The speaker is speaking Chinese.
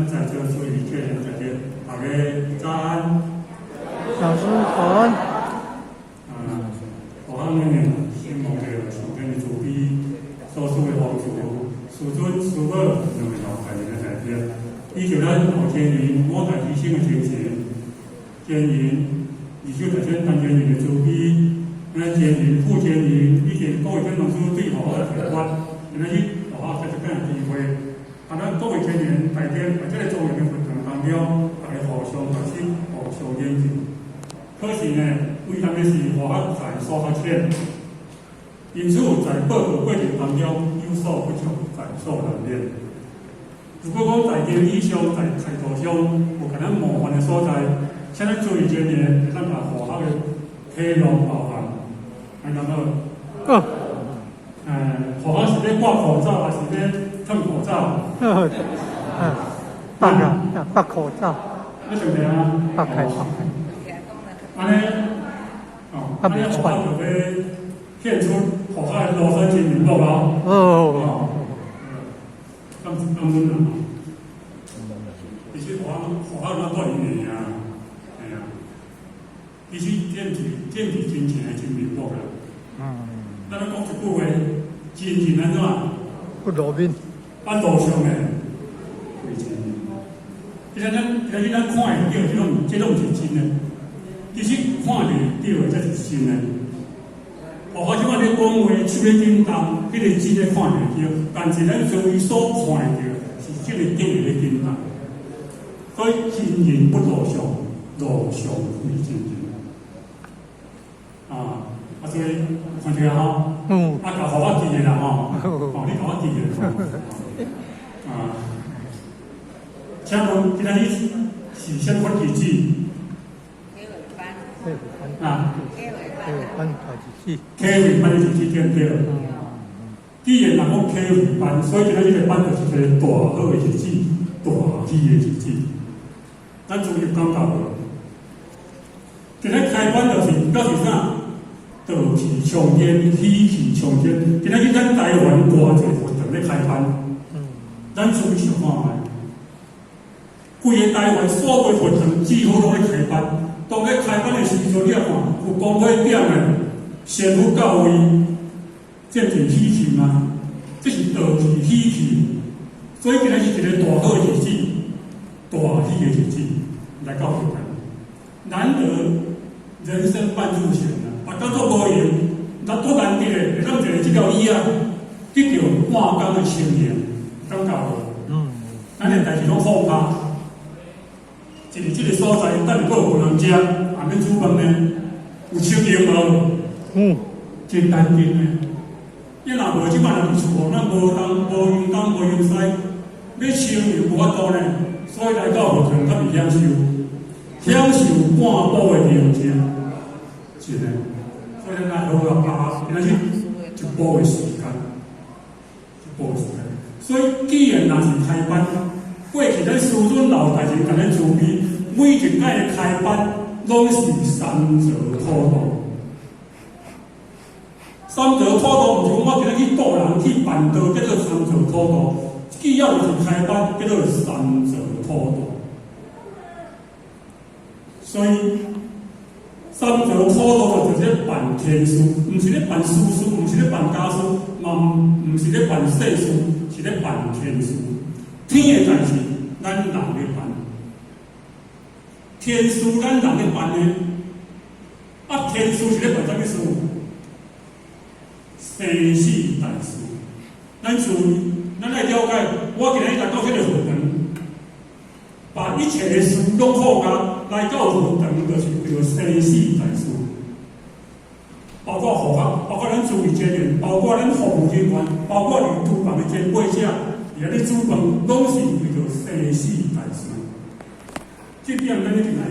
咱在座所有的客人在这，大家早安。小师早安。我们呢，希望这个上天的慈悲，所属的方主、师尊、师母，两位老大人在这，以求咱后天人我大提升的精神，天人，以求大家当天人的慈悲，咱天人、副天人，以及各位天龙师对好的提关，因为老下在这个机会，咱各位天人大家在这个做人的活动当中，大家互相学习、互相研究。可是呢，为咱的是活法在所发现，因此在报告过程当中有所不足，在所难免。如果讲在经理上、在态度上有可能麻烦的所在，请咱注意这点，咱把活法的体谅包含。那么，活法是咧挂口罩，还是咧吞口罩？戴口罩。那怎么样？戴口罩。安尼，安尼活法就要献出活法的罗山精明报告。咁本啊，而且活法那多年啊，系啊，其实这是真钱的真明白啦。咱讲一句话，真安怎？不罗宾。按路上的为真。其实咱看会到这种是真的。其实看袂到才是真的。我即摆咧讲话，手咧震动，迄个真咧看袂到，但是咱从伊所看会到，是即个劲咧震动。所以真人不露相，露相非真人。所以看起来吼，甲互我记诶啦吼，你甲我记诶。请问今仔日是啥款日子？K 尾班的日子对不对？既然人讲 K 尾班，所以今仔日个班就是一个大好的日子，大喜的日子。咱主要讲到无？今仔开班就是表示啥？道气冲天，喜气冲天。今仔日咱台湾偌济活动咧开班，咱注意想看卖。规个台湾所有活动几乎拢咧开班。当咧开班的时阵，你看有公会点的先府到位，这是喜气吗？这是道气喜气，所以今仔是一个大好的日子，大喜的日子来告诉咱，难得人生半路险啊！大家做无用，咱多难得的，会当坐这条椅啊，得到半工的青年，感觉无？咱连代志拢放下。就是这个所在，等个有人食，还免煮饭呢，有手艺无？真单纯呢。你若无即摆人伫厝，咱无用东无用西，要收又无法度呢。所以来到学堂，较袂享受，半步的良情，是呢。所以咱来好好今仔日一步的时间，所以既然若是开班。过去咱师尊老大人甲咱慈悲，每一届的开班拢是三折土道。三折土道毋是讲我今仔去渡人去办道叫做三折土道，只要是开班叫做三折土道。所以三折土道就是咧办天书，毋是咧办书，毋是咧办家书，嘛毋是咧办世书，是咧办天书。天的代志，咱人咧办；天书咱人咧办呢。天书是咧办啥物事？生死大事。咱注意，咱来了解。我今日来到这个学堂，把一切的事拢放下，来到学堂就是叫生死大事。包括护法，包括咱注意这点，包括咱服务人员，包括你厨房的前辈者。而咧煮饭拢是为着生死大事，这点咱一定来